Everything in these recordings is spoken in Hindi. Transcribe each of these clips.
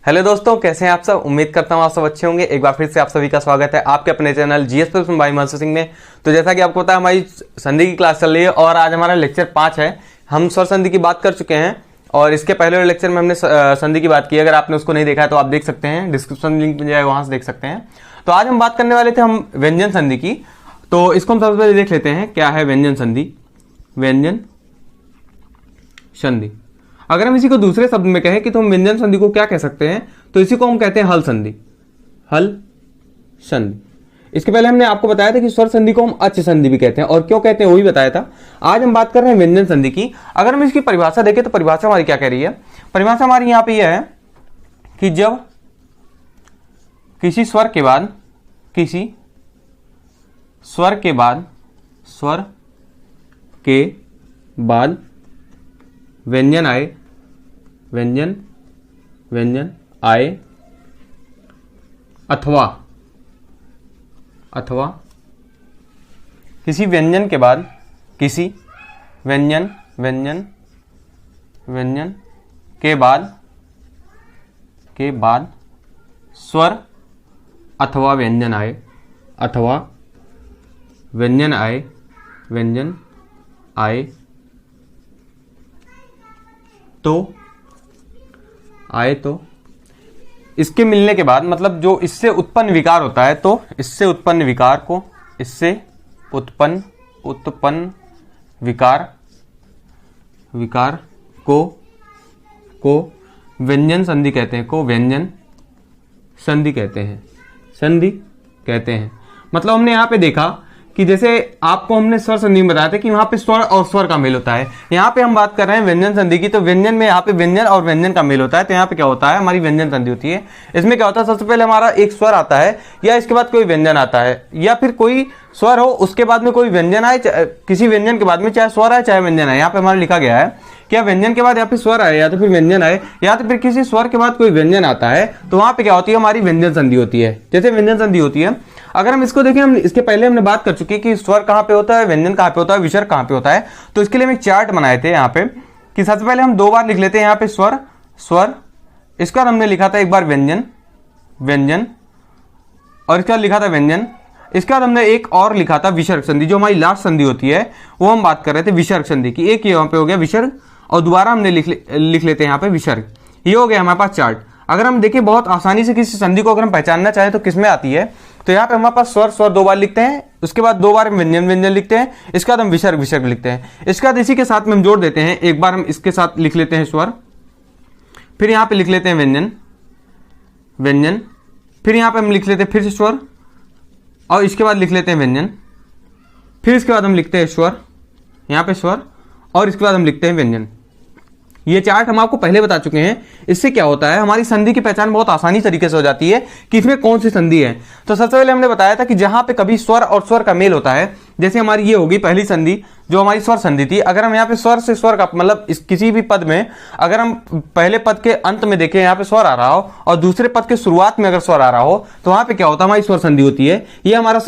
हेलो दोस्तों, कैसे हैं आप सब। उम्मीद करता हूँ आप सब अच्छे होंगे। एक बार फिर से आप सभी का स्वागत है आपके अपने channel GS bye Himanshu Singh में। तो जैसा कि आपको पता है हमारी संधि की क्लास चल रही है और आज हमारा लेक्चर 5 है। हम स्वर संधि की बात कर चुके हैं और इसके पहले वाले लेक्चर में हमने संधि की बात की। अगर आपने उसको नहीं देखा है तो आप देख सकते हैं, डिस्क्रिप्शन लिंक मिल जाएगा, वहां से देख सकते हैं। तो आज हम बात करने वाले थे हम व्यंजन संधि की। तो इसको हम सबसे पहले देख लेते हैं क्या है व्यंजन संधि। व्यंजन संधि, अगर हम इसी को दूसरे शब्द में कहें कि तो हम व्यंजन संधि को क्या कह सकते हैं, तो इसी को हम कहते हैं हल संधि। हल संधि। इसके पहले हमने आपको बताया था कि स्वर संधि को हम अच् संधि भी कहते हैं, और क्यों कहते हैं वो भी बताया था। आज हम बात कर रहे हैं व्यंजन संधि की। अगर हम इसकी परिभाषा देखें तो परिभाषा हमारी क्या कह रही है। परिभाषा हमारी यहां पे यह है कि जब किसी स्वर के बाद व्यंजन आए, व्यंजन आए अथवा किसी व्यंजन के बाद व्यंजन के बाद स्वर अथवा व्यंजन आए तो इसके मिलने के बाद, मतलब जो इससे उत्पन्न विकार होता है, तो इससे उत्पन्न विकार को व्यंजन संधि कहते हैं। संधि कहते हैं। मतलब हमने यहाँ पे देखा कि जैसे आपको हमने स्वर संधि में बताया था कि वहां पे स्वर और स्वर का मेल होता है। यहाँ पे हम बात कर रहे हैं व्यंजन संधि की। तो व्यंजन में यहाँ पे व्यंजन और व्यंजन का मेल होता है। तो यहाँ पे क्या होता है, हमारी व्यंजन संधि होती है। इसमें क्या होता है, सबसे पहले हमारा एक स्वर आता है या इसके बाद कोई व्यंजन आता है, या फिर कोई स्वर हो उसके बाद में कोई व्यंजन आए, किसी व्यंजन के बाद में चाहे स्वर आए चाहे व्यंजन आए। यहाँ पे हमारा लिखा गया है क्या व्यंजन के बाद या फिर स्वर आए या तो फिर व्यंजन आए या तो फिर किसी स्वर के बाद कोई व्यंजन आता है, तो वहां पे क्या होती है, हमारी व्यंजन संधि होती है। जैसे व्यंजन संधि होती है, अगर हम इसको देखें, हम इसके पहले हमने बात कर चुकी कि स्वर कहां पे होता है, व्यंजन कहां पे होता है, विसर्ग कहां पे होता है। तो इसके लिए हम एक चार्ट बनाए थे यहाँ पे कि सबसे पहले हम 2 बार लिख लेते हैं यहाँ पे स्वर, इसके बाद हमने लिखा था एक बार व्यंजन, और इसके बाद लिखा था व्यंजन। इसके बाद हमने एक और लिखा था विसर्ग संधि, जो हमारी लास्ट संधि होती है, वो हम बात कर रहे थे विसर्ग संधि की। एक यहाँ पे हो गया विसर्ग और दोबारा हमने लिख लेते हैं यहाँ पे विसर्ग। ये हो गया हमारे पास चार्ट। अगर हम देखें बहुत आसानी से किसी संधि को अगर हम पहचानना चाहें तो किसमें आती है, तो यहाँ पे हमारे पास स्वर 2 बार लिखते हैं, उसके बाद 2 बार व्यंजन लिखते हैं, इसके बाद हम विसर्ग लिखते हैं। इसके बाद इसी के साथ में हम जोड़ देते हैं, एक बार हम इसके साथ लिख लेते हैं स्वर, फिर यहाँ पे लिख लेते हैं व्यंजन, फिर यहाँ पे हम लिख लेते हैं फिर से स्वर, और इसके बाद लिख लेते हैं व्यंजन, फिर इसके बाद हम लिखते हैं स्वर, यहाँ पे स्वर, और इसके बाद हम लिखते हैं व्यंजन। ये चार्ट हम आपको पहले बता चुके हैं। इससे क्या होता है, हमारी संधि की पहचान बहुत आसानी तरीके से हो जाती है कि इसमें कौन सी संधि है। तो सबसे पहले हमने बताया था कि जहां पे कभी स्वर और स्वर का मेल होता है, जैसे हमारी ये होगी पहली संधि जो हमारी स्वर संधि थी। अगर हम यहाँ पे स्वर से स्वर का मतलब किसी भी पद में अगर हम पहले पद के अंत में देखें यहाँ पे स्वर आ रहा हो और दूसरे पद के शुरुआत में अगर स्वर आ रहा हो, तो वहां पे क्या होता है, हमारी स्वर संधि होती है। ये हमारा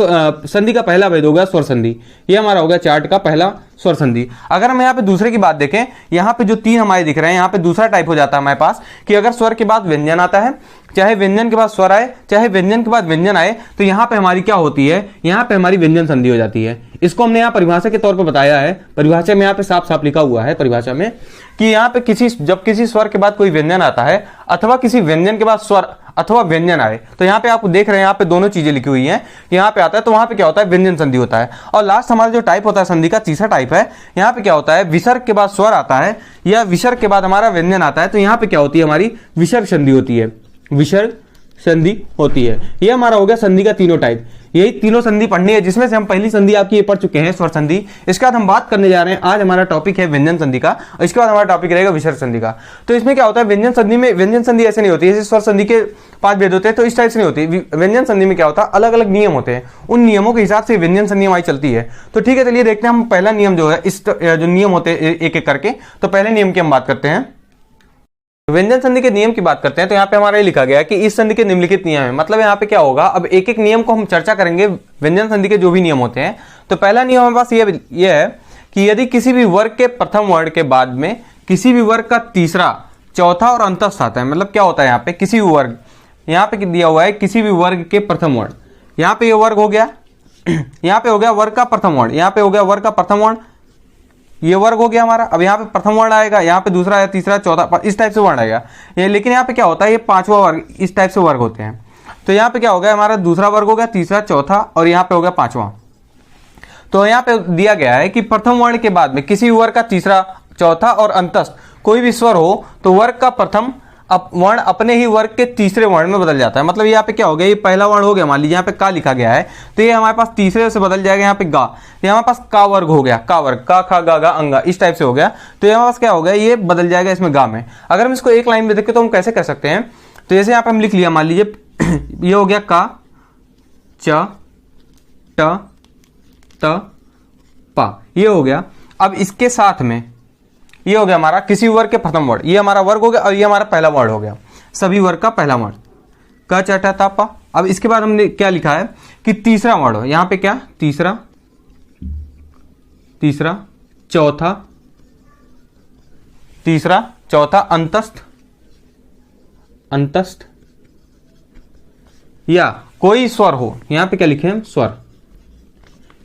संधि का पहला भेद होगा स्वर संधि। ये हमारा होगा चार्ट का पहला स्वर संधि। अगर हम यहाँ पे दूसरे की बात देखें, यहाँ पे जो 3 हमारे दिख रहे हैं, यहाँ पे दूसरा टाइप हो जाता है हमारे पास कि अगर स्वर के बाद व्यंजन आता है, चाहे व्यंजन के बाद स्वर आए, चाहे व्यंजन के बाद व्यंजन आए, तो यहाँ पे हमारी क्या होती है, यहाँ पे हमारी व्यंजन संधि हो जाती है। इसको हमने यहाँ परिभाषा के तौर पर बताया है। परिभाषा में यहाँ पे साफ साफ लिखा हुआ है परिभाषा में कि यहाँ पे जब किसी स्वर के बाद कोई व्यंजन आता है अथवा किसी व्यंजन के बाद स्वर अथवा व्यंजन आए, तो यहाँ पे आप देख रहे हैं यहाँ पे दोनों चीजें लिखी हुई हैं कि यहाँ पे आता है, तो वहां पे क्या होता है, व्यंजन संधि होता है। और लास्ट हमारा जो टाइप होता है संधि का, तीसरा टाइप है, यहाँ पे क्या होता है, विसर्ग के बाद स्वर आता है या विसर्ग के बाद हमारा व्यंजन आता है, तो यहाँ पे क्या होती है, हमारी विसर्ग संधि होती है। विसर्ग संधि होती है। ये हमारा हो गया संधि का तीनों टाइप। यही तीनों संधि पढ़नी है, जिसमें से हम पहली संधि आपकी ये पढ़ चुके हैं, स्वर संधि। इसके बाद हम बात करने जा रहे हैं, आज हमारा टॉपिक है व्यंजन संधि का, और इसके बाद हमारा टॉपिक रहेगा विसर्ग संधि का। तो इसमें क्या होता है, व्यंजन संधि में व्यंजन संधि ऐसे नहीं होती है जैसे स्वर संधि के 5 भेद होते हैं, तो इस टाइप से नहीं होती। व्यंजन संधि में क्या होता है, अलग अलग नियम होते हैं, उन नियमों के हिसाब से व्यंजन संधि हमारी चलती है। तो ठीक है, चलिए देखते हैं हम पहला नियम जो है, इस जो नियम होते हैं एक एक करके। तो पहले नियम की हम बात करते हैं, व्यंजन संधि के नियम की बात करते हैं। तो यहाँ पे हमारा ये लिखा गया है कि इस संधि के निम्नलिखित नियम है। मतलब यहाँ पे क्या होगा, अब एक एक नियम को हम चर्चा करेंगे, व्यंजन संधि के जो भी नियम होते हैं। तो पहला नियम हमारे पास ये है कि यदि किसी भी वर्ग के प्रथम वर्ण के बाद में किसी भी वर्ग का तीसरा चौथा और अंतस्थ आता है। मतलब क्या होता है यहाँ पे, किसी भी वर्ग, यहाँ पे दिया हुआ है किसी भी वर्ग के प्रथम वर्ण, यहाँ पे ये वर्ग हो गया, यहाँ पे हो गया वर्ग का प्रथम वर्ण, यहाँ पे हो गया वर्ग का प्रथम वर्ण, ये वर्ग हो गया हमारा। अब यहाँ पे प्रथम वर्ण आएगा, यहाँ पे दूसरा या तीसरा चौथा इस टाइप से वर्ण आएगा ये, लेकिन यहाँ पे क्या होता है, ये पांचवा वर्ग, इस टाइप से वर्ग होते हैं। तो यहाँ पे क्या हो गया, हमारा दूसरा वर्ग हो गया, तीसरा, चौथा, और यहाँ पे हो गया पांचवा। तो यहाँ पे दिया गया है कि प्रथम वर्ण के बाद में किसी वर्ग का तीसरा, चौथा और अंतस्थ कोई भी स्वर हो तो वर्ग का प्रथम वर्ण अपने ही वर्ग के तीसरे वर्ण में बदल जाता है। मतलब यहाँ पे क्या हो गया, ये पहला वर्ण हो गया, मान लीजिए यहाँ पे का लिखा गया है, तो ये हमारे पास तीसरे से बदल जाएगा, यहाँ पे गा, तो हमारे पास का वर्ग हो गया, का वर्ग, का खा गा गा अंगा, इस टाइप से हो गया। तो हमारे पास क्या हो गया, ये बदल जाएगा इसमें गा में। अगर हम इसको एक लाइन में देखें तो हम कैसे कर सकते हैं, तो जैसे यहाँ पे हम लिख लिया, मान लीजिए ये हो गया का, च, ट, त, पा, ये हो गया। अब इसके साथ में ये हो गया हमारा किसी वर्ग के प्रथम वर्ण, ये हमारा वर्ग हो गया और ये हमारा पहला वर्ण हो गया, सभी वर्ग का पहला वर्ण, क, च, ट, त, प। अब इसके बाद हमने क्या लिखा है कि तीसरा वर्ण हो, यहाँ पे क्या, तीसरा, तीसरा, चौथा, तीसरा, चौथा, अंतस्थ, अंतस्थ, या कोई स्वर हो, यहाँ पे क्या लिखे हम, स्वर।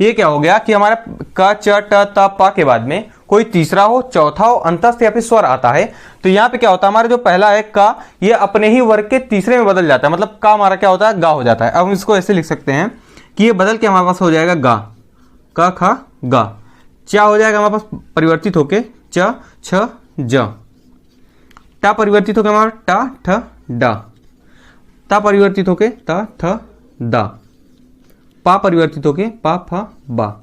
ये क्या हो गया कि हमारा क, च, ट, त, प के बाद में कोई तीसरा हो, चौथा हो, अंतस्थ या फिर स्वर आता है। तो यहाँ पे क्या होता है, हमारा जो पहला है का, ये अपने ही वर्ग के तीसरे में बदल जाता है। मतलब का हमारा क्या होता है, गा हो जाता है। अब हम इसको ऐसे लिख सकते हैं कि ये बदल के हमारे पास हो जाएगा गा, क, ख, गा। चा हो जाएगा हमारे पास परिवर्तित होके च, छ, ज। टा परिवर्तित होकर हमारा टा, ठ, डा। ता परिवर्तित होके ता, थ, दा। पा परिवर्तित होके पा, फ, बा।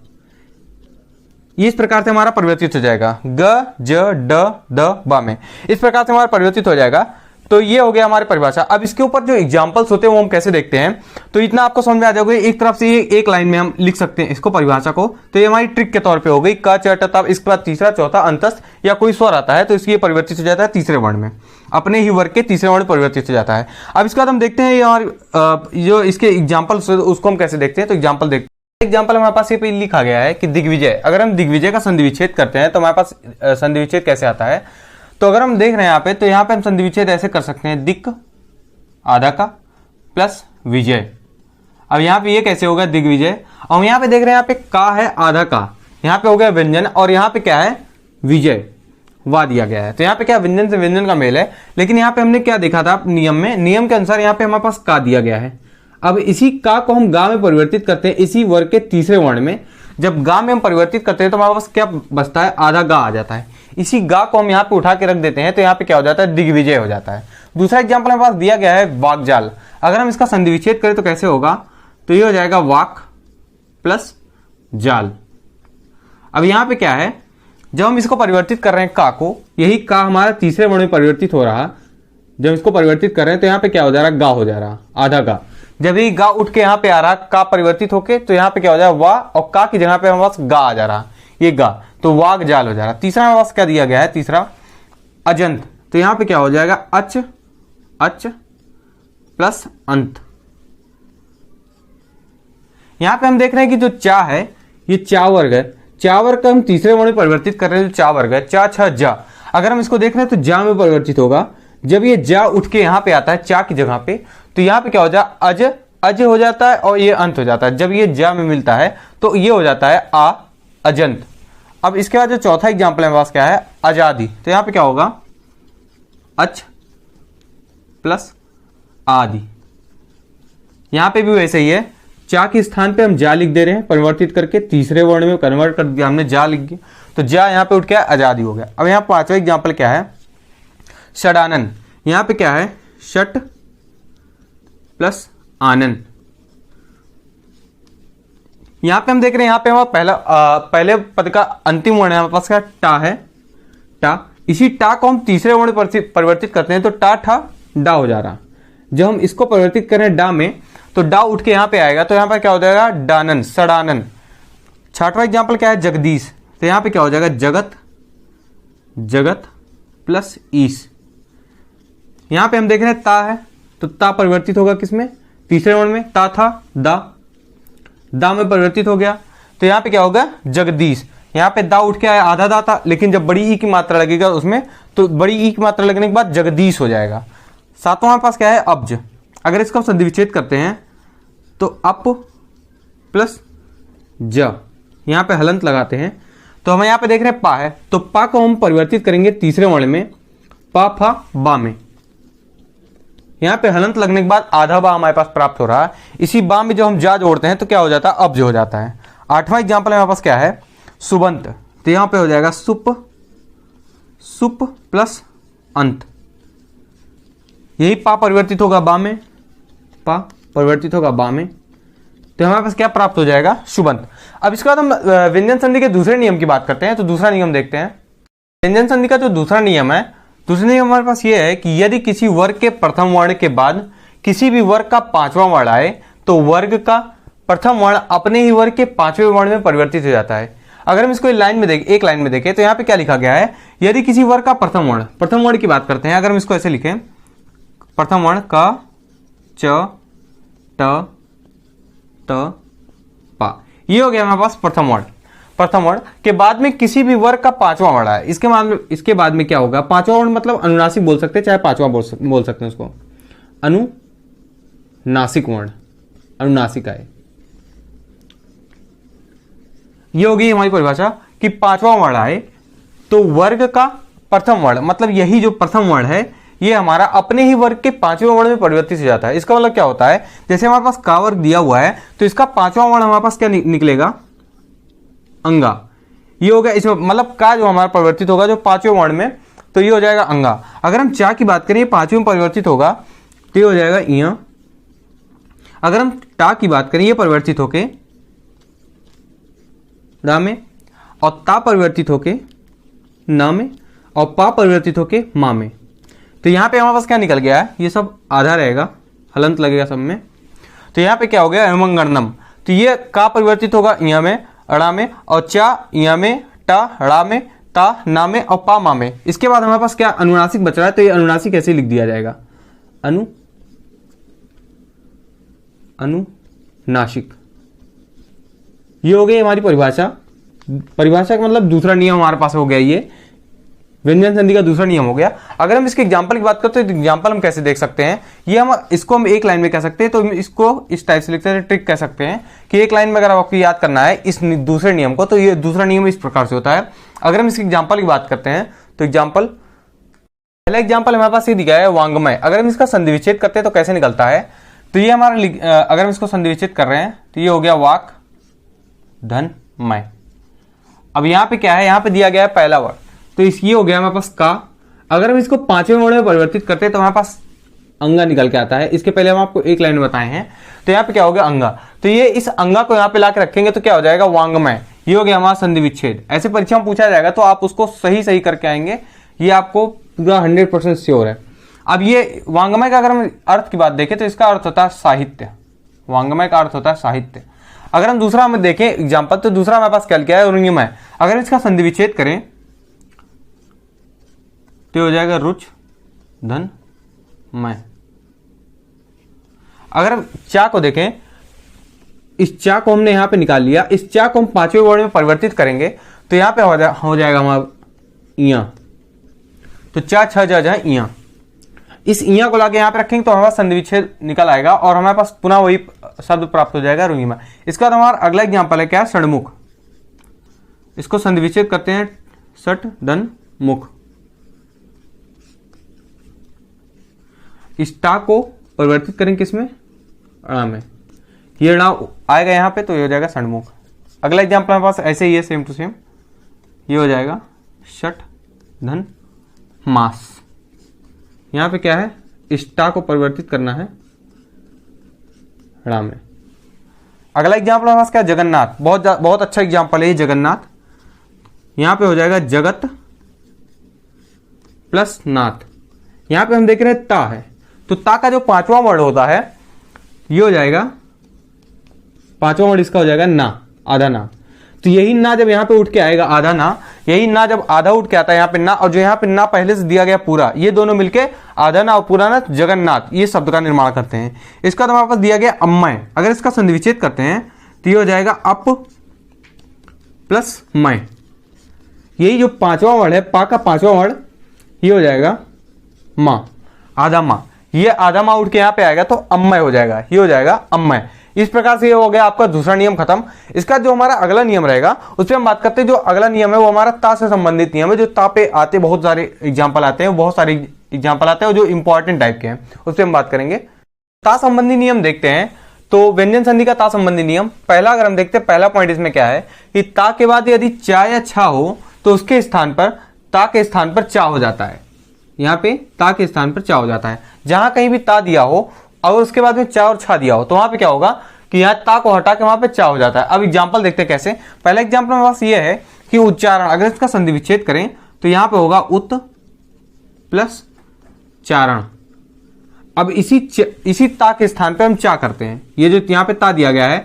इस प्रकार से हमारा परिवर्तित हो जाएगा ग, ज, ड, द, बा में, इस प्रकार से हमारा परिवर्तित हो जाएगा। तो ये हो गया हमारी परिभाषा। अब इसके ऊपर जो एग्जांपल्स होते हैं वो हम कैसे देखते हैं, तो इतना आपको समझ में आ जाएगा। एक तरफ से ये एक लाइन में हम लिख सकते हैं इसको, परिभाषा को। तो ये हमारी ट्रिक के तौर पे हो गई क, च, ट, त। इसके बाद तीसरा, चौथा, अंतस्थ या कोई स्वर आता है तो इसलिए परिवर्तित हो जाता है तीसरे वर्ण में, अपने ही वर्ग के तीसरे वर्ण परिवर्तित हो जाता है। अब इसके बाद हम देखते हैं ये जो इसके एग्जाम्पल्स उसको हम कैसे देखते हैं। तो एग्जाम्पल देखते हैं। एग्जाम्पल हमारे पास ये पे लिखा गया है कि दिग्विजय। अगर हम दिग्विजय का संधि विच्छेद करते हैं तो हमारे पास संधि विच्छेद कैसे आता है। तो अगर हम देख रहे हैं यहाँ पे, तो यहाँ पे हम संधि विच्छेद ऐसे कर सकते हैं, दिक् आधा का प्लस विजय। अब यहाँ पे ये कैसे होगा, दिग्विजय। और यहाँ पे देख रहे हैं, यहाँ पे का है आधा का, यहाँ पे हो गया व्यंजन, और यहाँ पे क्या है, विजय, वा दिया गया है। तो यहाँ पे क्या, व्यंजन से व्यंजन का मेल है। लेकिन यहाँ पे हमने क्या देखा था नियम में, नियम के अनुसार यहाँ पे हमारे पास का दिया गया है। अब इसी का को हम गा में परिवर्तित करते हैं, इसी वर्ग के तीसरे वर्ण में। जब गा में हम परिवर्तित करते हैं तो हमारे पास क्या बचता है, आधा गा आ जाता है। इसी गा को हम यहाँ पे उठा के रख देते हैं तो यहाँ पे क्या हो जाता है, दिग्विजय हो जाता है। दूसरा एग्जाम्पल हमारे पास दिया गया है वाकजाल। अगर हम इसका संधि विच्छेद करें तो कैसे होगा, तो ये हो जाएगा वाक प्लस जाल। अब यहाँ पे क्या है, जब हम इसको परिवर्तित कर रहे हैं का को, यही का हमारा तीसरे वर्ण में परिवर्तित हो रहा, जब इसको परिवर्तित कर रहे हैं तो यहाँ पे क्या हो जा रहा, गा हो जा रहा, आधा गा। जब ये गा उठ के यहाँ पे आ रहा, का परिवर्तित होके, तो यहाँ पे क्या हो जाएगा, वा, और का की जगह पे हमारे पास गा आ जा रहा, ये गा, तो वाग जाल हो जा रहा। तीसरा हमारे पास क्या दिया गया है, तीसरा अजंत। तो यहाँ पे क्या हो जाएगा, अच, अच प्लस अंत। यहाँ पे हम देख रहे हैं कि जो चा है ये चा वर्ग है, चा वर्ग का हम तीसरे वर्ण में परिवर्तित कर रहे हैं, जो चा वर्ग है, चा, छ, जा। अगर हम इसको देख रहे हैं तो जा में परिवर्तित होगा। जब ये जा उठ के यहाँ पे आता है चा की जगह पे, तो यहाँ पे क्या हो जाए, अज, अज हो जाता है और ये अंत हो जाता है। जब ये जा में मिलता है तो ये हो जाता है आ, अजंत। अब इसके बाद जो चौथा एग्जाम्पल है हमारे पास क्या है, आजादी। तो यहाँ पे क्या होगा, अच प्लस आदि। यहाँ पे भी वैसे ही है, चा के स्थान पे हम जा लिख दे रहे हैं, परिवर्तित करके तीसरे वर्ण में कन्वर्ट कर दिया हमने, जा लिख दिया, तो जा यहाँ पे उठ के आजादी हो गया। अब यहाँ पांचवा एग्जाम्पल क्या है, षडानन। यहाँ पे क्या है, षट प्लस आनंद। यहाँ पे हम देख रहे हैं, यहाँ पे हमारा पहले पद का अंतिम वर्ण है हमारे पास क्या, टा है, टा। इसी टा को हम तीसरे वर्ण परिवर्तित करते हैं तो टा, ठा, डा हो जा रहा। जब हम इसको परिवर्तित करें डा में तो डा उठ के यहाँ पे आएगा, तो यहाँ पे क्या हो जाएगा, डानन, सड़ानन। छठवां एग्जाम्पल क्या है, जगदीश। तो यहाँ पे क्या हो जाएगा, जगत, जगत प्लस ईश। यहाँ पे हम देख रहे हैं ता है, तो ता परिवर्तित होगा किसमें, तीसरे वर्ण में, ता था दा, दा में परिवर्तित हो गया, तो यहाँ पे क्या होगा, जगदीश। यहाँ पे दा उठ के आया, आधा दा था, लेकिन जब बड़ी ई की मात्रा लगेगा उसमें तो बड़ी ई की मात्रा लगने के बाद जगदीश हो जाएगा। सातवां हमारे पास क्या है, अब्ज। अगर इसका हम संधि विच्छेद करते हैं तो अप प्लस ज, यहाँ पे हलंत लगाते हैं तो हमें यहाँ पे देख रहे हैं पा है, तो पा को हम परिवर्तित करेंगे तीसरे वर्ण में, पा फा बा में। यहाँ पे हलंत लगने के बाद आधा बा हमारे पास प्राप्त हो रहा है। इसी बा में जो हम जा जोड़ते हैं तो क्या हो जाता है, अब्ज हो जाता है। आठवां एग्जाम्पल हमारे पास क्या है, सुबंत। तो यहाँ पे हो जाएगा सुप, सुप प्लस अंत, यही पा परिवर्तित होगा बा में, पा परिवर्तित होगा बा में, तो हमारे पास क्या प्राप्त हो जाएगा, शुबंत। अब इसके बाद हम व्यंजन संधि के दूसरे नियम की बात करते हैं। तो दूसरा नियम देखते हैं। व्यंजन संधि का जो दूसरा नियम है, दूसरा नियम हमारे पास ये है कि यदि किसी वर्ग के प्रथम वर्ण के बाद किसी भी वर्ग का पांचवां वर्ण आए तो वर्ग का प्रथम वर्ण अपने ही वर्ग के पांचवें वर्ण में परिवर्तित हो जाता है। अगर हम इसको एक लाइन में देखें तो यहाँ पे क्या लिखा गया है, यदि किसी वर्ग का प्रथम वर्ण की बात करते हैं। अगर हम इसको ऐसे लिखें, प्रथम वर्ण क च ट त पा, ये हो गया हमारे पास प्रथम वर्ण। प्रथम वर्ण के बाद में किसी भी वर्ग का पांचवा वर्ण है, इसके बाद में क्या होगा, पांचवा वर्ण मतलब अनुनासिक बोल सकते हैं, चाहे पांचवा बोल सकते हैं उसको, अनुनासिक वर्ण, अनुनासिक आए। ये होगी हमारी परिभाषा कि पांचवा वर्ण आए तो वर्ग का प्रथम वर्ण, मतलब यही जो प्रथम वर्ण है ये हमारा अपने ही वर्ग के पांचवें वर्ण में परिवर्तित हो जाता है। इसका मतलब क्या होता है, जैसे हमारे पास का वर्ग दिया हुआ है तो इसका पांचवा वर्ण हमारे पास क्या निकलेगा, अंगा। ये हो गया इसमें, मतलब का जो हमारा परिवर्तित होगा जो पांचवें वर्ण में, तो ये हो जाएगा अंगा। अगर हम चा की बात करें, पांचवें में परिवर्तित होगा तो ये हो जाएगा इया। अगर हम टा की बात करें, ये परिवर्तित होके रा में, और ता परिवर्तित होके ना में, और पा परिवर्तित होके मा में। तो यहाँ पे हमारे पास क्या निकल गया है, ये सब आधा रहेगा, हलंत लगेगा सब में। तो यहाँ पे क्या हो गया, अणुमंगणनम। तो ये का परिवर्तित होगा इया में, अड़ा में, और चा इया में, टा ड़ा में, ता ना में, और पा मा में। इसके बाद हमारे पास क्या अनुनासिक बच रहा है, तो ये अनुनासिक ऐसे लिख दिया जाएगा, अनुनासिक। ये हो गई हमारी परिभाषा। परिभाषा का मतलब दूसरा नियम हमारे पास हो गया, ये व्यंजन संधि का दूसरा नियम हो गया। अगर हम इसके एग्जांपल की बात करते हैं तो एग्जांपल हम कैसे देख सकते हैं, ये इसको हम एक लाइन में कह सकते हैं, तो इसको इस टाइप से लिख सकते हैं, ट्रिक कह सकते हैं कि एक लाइन में अगर आपको याद करना है इस दूसरे नियम को, तो ये दूसरा नियम इस प्रकार से होता है। अगर हम इसके एग्जाम्पल की बात करते हैं तो एग्जाम्पल, पहला एग्जाम्पल हमारे पास ये दिखाया है वांग्मय। अगर हम इसका संधि विच्छेद करते हैं तो कैसे निकलता है, तो ये हमारा, अगर हम इसको संधि विच्छेद कर रहे हैं तो ये हो गया वाक धन मय। अब यहाँ पे क्या है, यहाँ पे दिया गया है पहला वर्ड, तो ये हो गया हमारे पास का। अगर हम इसको पांचवें वर्ण में परिवर्तित करते हैं तो हमारे पास अंगा निकल के आता है। इसके पहले हम आपको एक लाइन में बताए हैं, तो यहाँ पे क्या हो गया अंगा। तो ये इस अंगा को यहाँ पे ला के रखेंगे तो क्या हो जाएगा वांग्मय। ये हो गया हमारा संधि विच्छेद। ऐसे परीक्षा में पूछा जाएगा तो आप उसको सही करके आएंगे, ये आपको पूरा 100% श्योर है। अब ये वांग्मय का अगर हम अर्थ की बात देखें तो इसका अर्थ होता है साहित्य, वांग्मय का अर्थ होता है साहित्य। अगर हम दूसरा में देखें एग्जाम्पल, तो दूसरा हमारे पास क्या लिखा है, रुण्यमय। अगर इसका संधि विच्छेद करें तो हो जाएगा रुच धन मय। अगर हम चा को देखें, इस चा को हमने यहां पे निकाल लिया, इस चा को हम पांचवें वर्ण में परिवर्तित करेंगे तो यहां पे हो जाएगा हमारा इया। तो चा छ जा जाए इया, इस इया को लाके यहां पे रखेंगे तो हमारा संधि विच्छेद निकल आएगा और हमारे पास पुनः वही शब्द प्राप्त हो जाएगा रुण्यमय। इसका बाद हमारा अगला एग्जाम्पल है क्या, षण्मुख। इसको संधि विच्छेद करते हैं, सट धन मुख। इस टा को परिवर्तित करेंगे किसमें, अड़ा में। ये अड़ा आएगा यहाँ पे तो ये हो जाएगा षण्मुख। अगला एग्जाम्पल हमारे पास ऐसे ही है, सेम टू सेम। ये हो जाएगा षट धन मास। यहाँ पे क्या है, इस टा को परिवर्तित करना है अड़ा में। अगला एग्जाम्पल हमारे पास क्या, जगन्नाथ। बहुत अच्छा एग्जाम्पल है ये जगन्नाथ। यहाँ पे हो जाएगा जगत प्लस नाथ। यहाँ पे हम देख रहे हैं ता है, तो ता का जो पांचवा वर्ड होता है ये हो जाएगा, पांचवा वर्ड इसका हो जाएगा ना, आधा ना। तो यही ना जब यहाँ पे उठ के आएगा आधा ना, यही ना जब आधा उठ के आता है यहाँ पे ना, और जो यहाँ पे ना पहले से दिया गया पूरा, ये दोनों मिलके आधा ना और पूरा ना जगन्नाथ, ये शब्द का निर्माण करते हैं। इसका तो हमारे पास दिया गया अम्मय। अगर इसका संधि विच्छेद करते हैं तो ये हो जाएगा अप प्लस मय। यही जो पांचवा वर्ड है, पा का पांचवा वर्ड, ये हो जाएगा माँ, आधा माँ। ये आधा माँ उठ के यहाँ पे आएगा तो अम्मय हो जाएगा, ये हो जाएगा अम्मय। इस प्रकार से ये हो गया आपका दूसरा नियम खत्म। इसका जो हमारा अगला नियम रहेगा उस पर हम बात करते हैं। जो अगला नियम है वो हमारा ता से संबंधित नियम है, जो ता पे आते बहुत सारे एग्जाम्पल आते हैं, बहुत सारे एग्जाम्पल आते हैं जो इंपॉर्टेंट टाइप के हैं, उस पर हम बात करेंगे। ता संबंधी नियम देखते हैं तो व्यंजन संधि का ता संबंधी नियम पहला अगर हम देखते हैं, पहला पॉइंट इसमें क्या है कि ता के बाद यदि चा या छा हो तो उसके स्थान पर ता के स्थान पर चा हो जाता है। यहाँ पे ता के स्थान पर चा हो जाता है। जहां कहीं भी ता दिया हो और उसके बाद में चा और छा दिया हो तो वहां पे क्या होगा कि यहाँ ता को हटा के वहां पे चा हो जाता है। अब एग्जाम्पल देखते हैं कैसे। पहला एग्जाम्पल हमारे पास ये है कि उच्चारण, अगर इसका संधि विच्छेद करें तो यहाँ पे होगा उत प्लस चारण। अब इसी ता के स्थान पे हम चा करते हैं। ये जो यहाँ पे ता दिया गया है,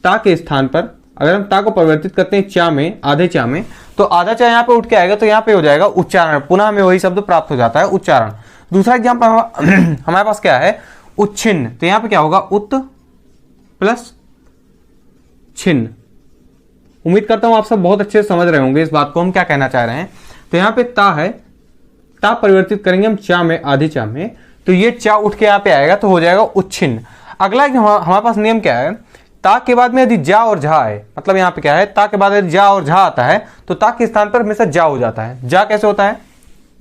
ता के स्थान पर अगर हम ता को परिवर्तित करते हैं चा में, आधे चा में, तो आधा चा यहाँ पे उठ के आएगा तो यहाँ पे हो जाएगा उच्चारण। पुनः हमें वही शब्द प्राप्त हो जाता है, उच्चारण। दूसरा एग्जाम्पल हमारे पास क्या है, उच्छिन्न। तो यहाँ पे क्या होगा, उत प्लस छिन्न। उम्मीद करता हूं आप सब बहुत अच्छे से समझ रहे होंगे इस बात को हम क्या कहना चाह रहे हैं। तो यहाँ पे ता है, ता परिवर्तित करेंगे हम चा में, आधे चा में, तो ये चा उठ के यहाँ पे आएगा तो हो जाएगा उच्छिन्न। अगला हमारे पास नियम क्या है, ता के बाद में यदि जा और झा है, मतलब यहाँ पे क्या है, ता के बाद यदि जा और झा आता है तो ता के स्थान पर हमेशा जा हो जाता है। जा कैसे होता है,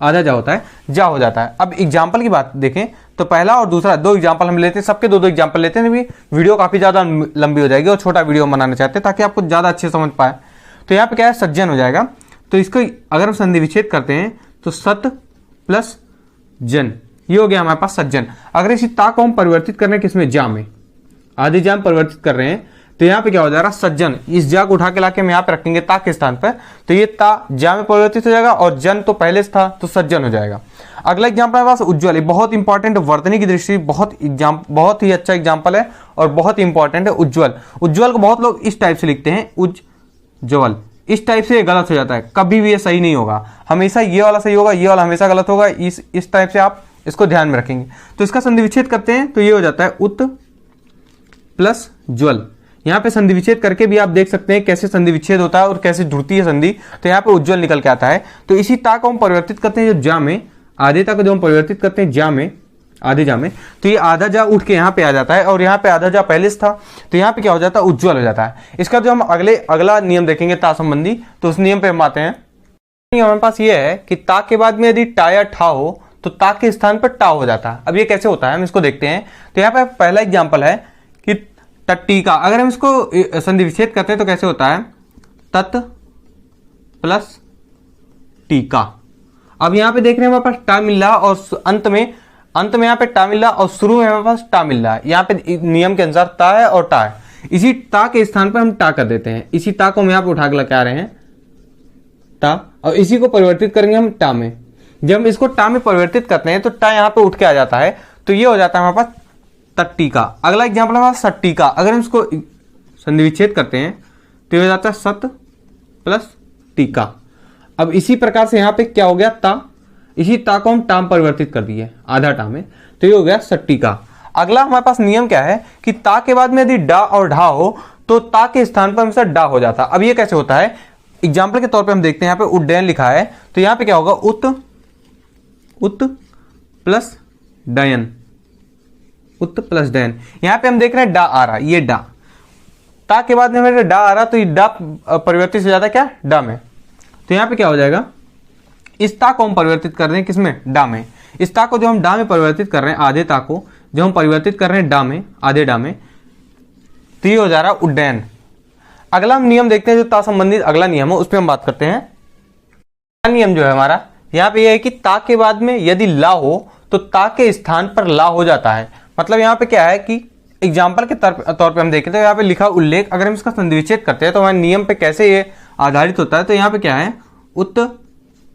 आधा जा होता है, जा हो जाता है। अब एग्जाम्पल की बात देखें तो पहला और दूसरा दो एग्जाम्पल हम लेते हैं, सबके दो दो एग्जाम्पल लेते हैं, वीडियो काफी ज्यादा लंबी हो जाएगी और छोटा वीडियो बनाना चाहते हैं ताकि आपको ज्यादा अच्छे समझ पाए। तो यहाँ पे क्या है, सज्जन हो जाएगा। तो इसको अगर हम संधि विच्छेद करते हैं तो सत प्लस जन, ये हो गया हमारे पास सज्जन। अगर इसी ता को हम परिवर्तित कर रहे हैं किसमें, जा में, आधे जा में परिवर्तित कर रहे हैं तो यहाँ पे क्या हो जाएगा, सज्जन। इस जा को उठा के लाके हम यहाँ पे रखेंगे ता के स्थान पर, तो ये ता जा में परिवर्तित हो जाएगा और जन तो पहले से था तो सज्जन हो जाएगा। अगला एग्जाम्पल हमारे पास उज्ज्वल, बहुत इंपॉर्टेंट, वर्तनी की दृष्टि बहुत ही अच्छा एग्जाम्पल है और बहुत इंपॉर्टेंट है उज्ज्वल। उज्ज्वल को बहुत लोग इस टाइप से लिखते हैं, उज्ज्वल, इस टाइप से गलत हो जाता है, कभी भी ये सही नहीं होगा। हमेशा ये वाला सही होगा, ये वाला हमेशा गलत होगा। इस टाइप से आप इसको ध्यान में रखेंगे। तो इसका संधि विच्छेद करते हैं तो ये हो जाता है उत प्लस ज्वल। यहाँ पे संधि विच्छेद करके भी आप देख सकते हैं कैसे संधि विच्छेद होता है और कैसे जुड़ती है संधि। तो यहाँ पे उज्ज्वल निकल के आता है। तो इसी ता को हम परिवर्तित करते हैं जो जा में, आधे ता को जो हम परिवर्तित करते हैं जा में, आधे जा में, तो ये आधा जा उठ के यहाँ पे आ जाता है और यहाँ पे आधा जा पहले से था तो यहाँ पे क्या हो जाता है, उज्ज्वल हो जाता है। इसका जो हम अगला नियम देखेंगे ता संबंधी, तो उस नियम पे हम आते हैं। हमारे पास ये है कि ता के बाद में यदि टा या ठा हो तो ता के स्थान पर टा हो जाता है। अब ये कैसे होता है हम इसको देखते हैं। तो यहाँ पे पहला एग्जाम्पल है कि टट्टिका, अगर हम इसको संधि विच्छेद करते हैं तो कैसे होता है, तत् प्लस टीका। अब यहाँ पे देख रहे हैं हमारे पास टा मिल रहा और अंत में यहाँ पे टा मिल रहा और शुरू में हमारे पास टा मिल रहा है। यहाँ पे नियम के अनुसार ता है और टा है। इसी ता के स्थान पर हम टा कर देते हैं। इसी ता को हम यहाँ पे उठा के लेके आ रहे हैं टा, और इसी को परिवर्तित करेंगे हम टा में। जब हम इसको टा में परिवर्तित करते हैं तो टा यहाँ पे उठ के आ जाता है, तो ये हो जाता है हमारे पास तट्टिका। अगला एग्जाम्पल हमारा सट्टिका, अगर हम इसको संधि विच्छेद करते हैं तो ये हो जाता है सत प्लस टीका। अब इसी प्रकार से यहाँ पे क्या हो गया, ता, इसी ता को हम टा में परिवर्तित कर दिए आधा टा में, तो ये हो गया सट्टिका। अगला हमारे पास नियम क्या है कि ता के बाद में यदि डा और ढा हो तो ता के स्थान पर हमेशा डा हो जाता। अब ये कैसे होता है, एग्जाम्पल के तौर पर हम देखते हैं। यहाँ पे उड्डयन लिखा है तो यहाँ पे क्या होगा, उत प्लस डयन, उत प्लस डयन। यहाँ पे हम देख रहे हैं डा आ रहा, ये डा, ता के बाद में मेरे डा आ रहा तो ये डा परिवर्तित हो जाता है क्या, डा में। तो यहाँ पे क्या हो जाएगा, इस ता को हम परिवर्तित कर रहे हैं किसमें, डा में। इस ता को जो हम डा में परिवर्तित कर रहे हैं, आधे ता को जो हम परिवर्तित कर रहे हैं डा में, आधे डा में, तो ये हो जा रहा है उड्डयन। अगला हम नियम देखते हैं जो ता संबंधित अगला नियम है, उस पर हम बात करते हैं। नियम जो है हमारा यहाँ पे यह है कि ता के बाद में यदि ला हो तो ता के स्थान पर ला हो जाता है। मतलब यहाँ पे क्या है कि एग्जाम्पल के तौर पे हम देखें तो यहाँ पे लिखा उल्लेख, अगर हम इसका संधि विच्छेद करते हैं तो हमारे नियम पे कैसे ये आधारित होता है। तो यहाँ पे क्या है, उत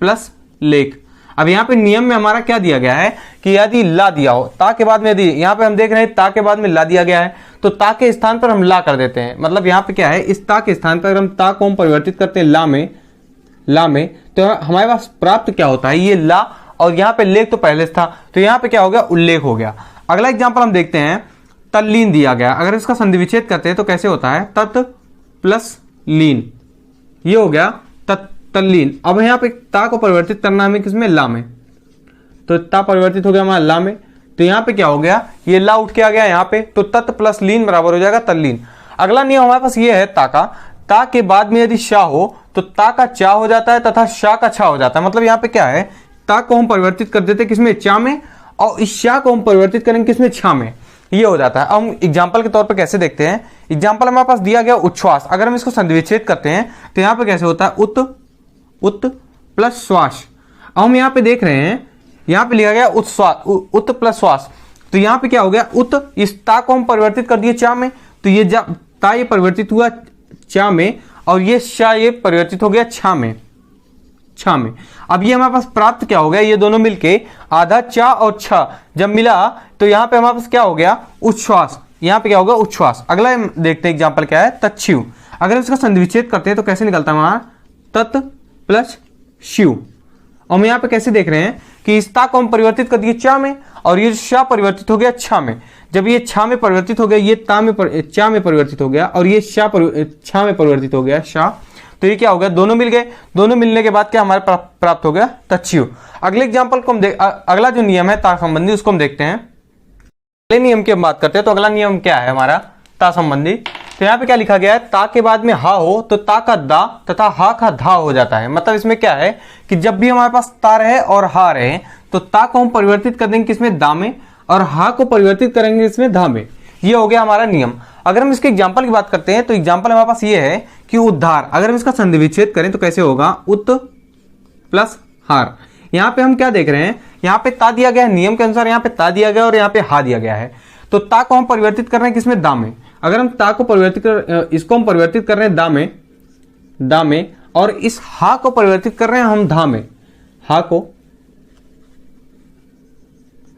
प्लस लेख। अब यहाँ पे नियम में हमारा क्या दिया गया है कि यदि ला दिया हो, ता के बाद में यदि, यहाँ पे हम देख रहे हैं ता के बाद में ला दिया गया है तो ता के स्थान पर हम ला कर देते हैं। मतलब यहाँ पे क्या है, इस ता के स्थान पर अगर हम ता को हम परिवर्तित करते हैं ला में, तो हमारे पास प्राप्त क्या होता है, ये ला और यहाँ पे लेख तो पहले से था तो यहाँ पे क्या हो गया, उल्लेख हो गया। अगला एग्जाम्पल हम देखते हैं, तल्लीन दिया गया, अगर इसका संधि विच्छेद करते हैं तो कैसे होता है, तत् प्लस लीन, ये हो गया तल्लीन। अब यहाँ पे ता को परिवर्तित करना हमें किसमें, ला में, तो ता परिवर्तित हो गया हमारा ला में, तो यहाँ पे क्या हो गया, ये ला उठ के आ गया यहाँ पे, तो तत् प्लस लीन बराबर हो जाएगा तल्लीन। अगला नियम हमारे पास ये है ता का, ता के बाद में यदि शा हो तो ता का चा हो जाता है तथा शा का छा हो जाता है। मतलब यहाँ पे क्या है, ता को हम परिवर्तित कर देते किसमें, चा में, और इस शा को हम परिवर्तित करेंगे किसमें, छा में, ये हो जाता है। अब हम एग्जाम्पल के तौर पर कैसे देखते हैं, एग्जाम्पल हमारे पास दिया गया उच्छ्वास, अगर हम इसको संधिविच्छेद करते हैं तो यहाँ पे कैसे होता है, उत प्लस श्वास। अब हम यहाँ पे देख रहे हैं, यहाँ पे लिखा गया उत्श्वास, उत प्लस श्वास, तो यहाँ पे क्या हो गया, उत, इस ता को हम परिवर्तित कर दिए चा में, तो ये ता ये परिवर्तित हुआ चा में, और ये शा ये परिवर्तित हो गया छा में, छा में। अब ये हमारे पास प्राप्त क्या हो गया, ये दोनों मिलके आधा चा और छा जब मिला तो यहाँ पे हमारे पास क्या हो गया, उच्छ्वास, यहाँ पे क्या होगा, उच्छ्वास। अगला हम देखते हैं एग्जाम्पल क्या है, तच्छिव। अगर इसका संधिविच्छेद करते हैं तो कैसे निकलता है हमारा, तत् प्लस शिव। और हम यहाँ पे कैसे देख रहे हैं कि इस ता को हम परिवर्तित कर दिए चा में, और ये शा परिवर्तित हो गया छा में। जब ये छा में परिवर्तित हो गया, ये ता में चा में परिवर्तित हो गया, और ये छा में परिवर्तित हो गया शा, तो ये क्या हो गया, दोनों मिल गए। दोनों मिलने के बाद क्या हमारे प्राप्त हो गया, तच्छिव। अगले एग्जाम्पल को हम अगला जो नियम है ता संबंधी, उसको हम देखते हैं। अगले नियम की हम बात करते हैं, तो अगला नियम क्या है हमारा, ता संबंधी। तो यहाँ पे क्या लिखा गया है, ता के बाद में हा हो तो ता का दा तथा हा का धा हो जाता है। मतलब इसमें क्या है कि जब भी हमारे पास ता रहे और हा रहे तो ता को हम परिवर्तित कर देंगे किसमें, दा में, और हा को परिवर्तित करेंगे इसमें, धा में। ये हो गया हमारा नियम। अगर हम इसके एग्जाम्पल की बात करते हैं तो एग्जाम्पल हमारे पास ये है कि उद्धार, अगर हम इसका संधिविच्छेद करें तो कैसे होगा, उत प्लस हार। यहाँ पे हम क्या देख रहे हैं, यहाँ पे ता दिया गया है, नियम के अनुसार यहाँ पे ता दिया गया और यहाँ पे हा दिया गया है, तो ता को हम परिवर्तित कर रहे हैं किसमें, दा में। अगर हम ता को परिवर्तित इसको हम परिवर्तित कर रहे हैं दा में, और इस हा को परिवर्तित कर रहे हैं हम धा में।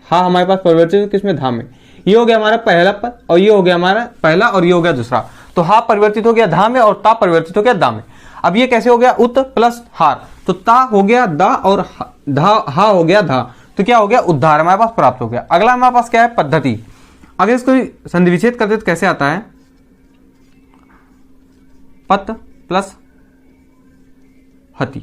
हा हमारे पास परिवर्तित किसमें, धा में। ये हो गया हमारा पहला पद, और ये हो गया हमारा पहला, और ये हो गया दूसरा। तो हा परिवर्तित हो गया धा में, और ता परिवर्तित हो गया दा में। अब ये कैसे हो गया, उत प्लस हार, तो ता हो गया दा और हा हो गया धा, तो क्या हो गया, उद्धार हमारे पास प्राप्त हो गया। अगला हमारे पास क्या है, पद्धति। अगर इसको संधिविच्छेद करते तो कैसे आता है, पत प्लस हति,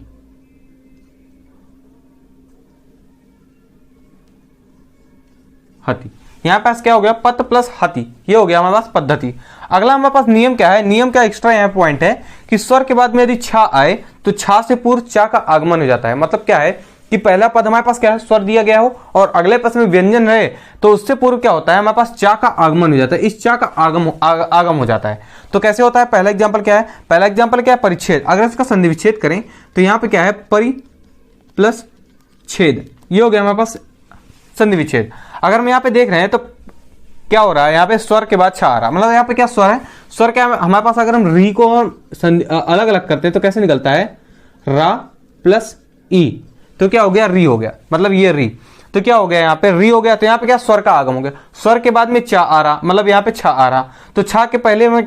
यहां पास क्या हो गया, पत प्लस हति, ये हो गया हमारे पास पद्धति। अगला हमारे पास नियम क्या है, नियम का एक्स्ट्रा यहाँ पॉइंट है कि स्वर के बाद में यदि छा आए तो छा से पूर्व चा का आगमन हो जाता है। मतलब क्या है कि पहला पद हमारे पास क्या है, स्वर दिया गया हो, और अगले पद में व्यंजन रहे तो उससे पूर्व क्या होता है, हमारे पास चा का आगमन हो जाता है, इस चा का आगम हो जाता है। तो कैसे होता है, पहला एग्जाम्पल क्या है, पहला एग्जाम्पल क्या है, परिच्छेद। अगर इसका संधिविच्छेद करें तो यहाँ पे क्या है, परि प्लस छेद, ये हो गया हमारे पास संधिविच्छेद। अगर हम यहाँ पे देख रहे हैं तो क्या हो रहा है, यहाँ पे स्वर के बाद छा आ रहा, मतलब यहाँ पे क्या स्वर है, स्वर क्या हमारे पास, अगर हम री को अलग अलग करते हैं तो कैसे निकलता है, रा प्लस ई, तो क्या हो गया, री हो गया। मतलब ये री, तो क्या हो गया, यहाँ पे री हो गया, तो यहाँ पे क्या स्वर का आगम हो गया। स्वर के बाद में चा आ रहा, मतलब यहाँ पे छा आ रहा, तो छा के पहले में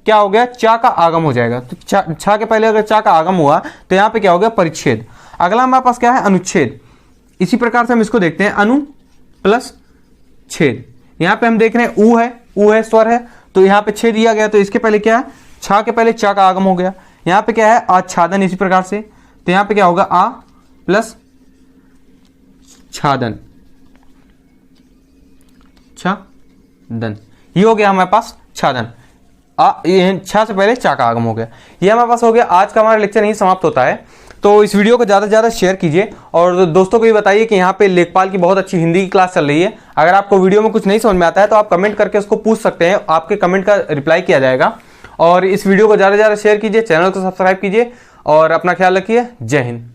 क्या हो गया, चा का आगम हो जाएगा। तो छा के पहले अगर चा का आगम हुआ तो यहाँ पे क्या हो गया, परिच्छेद। अगला हमारे पास क्या है, अनुच्छेद। इसी प्रकार से हम इसको देखते हैं, अनु प्लस छेद। यहाँ पे हम देख रहे हैं ऊ है स्वर है, तो यहाँ पे छेद दिया गया, तो इसके पहले क्या है, छा के पहले चा का आगम हो गया। यहाँ पे क्या है, आच्छादन, इसी प्रकार से, तो यहाँ पे क्या होगा, आ प्लस छादन, छादन, ये हो गया हमारे पास छादन। छा से पहले चा का आगम हो गया। ये हमारे पास हो गया। आज का हमारा लेक्चर यहीं समाप्त होता है। तो इस वीडियो को ज़्यादा से ज़्यादा शेयर कीजिए, और दोस्तों को भी बताइए कि यहाँ पे लेखपाल की बहुत अच्छी हिंदी की क्लास चल रही है। अगर आपको वीडियो में कुछ नहीं समझ में आता है तो आप कमेंट करके उसको पूछ सकते हैं, आपके कमेंट का रिप्लाई किया जाएगा। और इस वीडियो को ज़्यादा से ज़्यादा शेयर कीजिए, चैनल को सब्सक्राइब कीजिए, और अपना ख्याल रखिए। जय हिंद।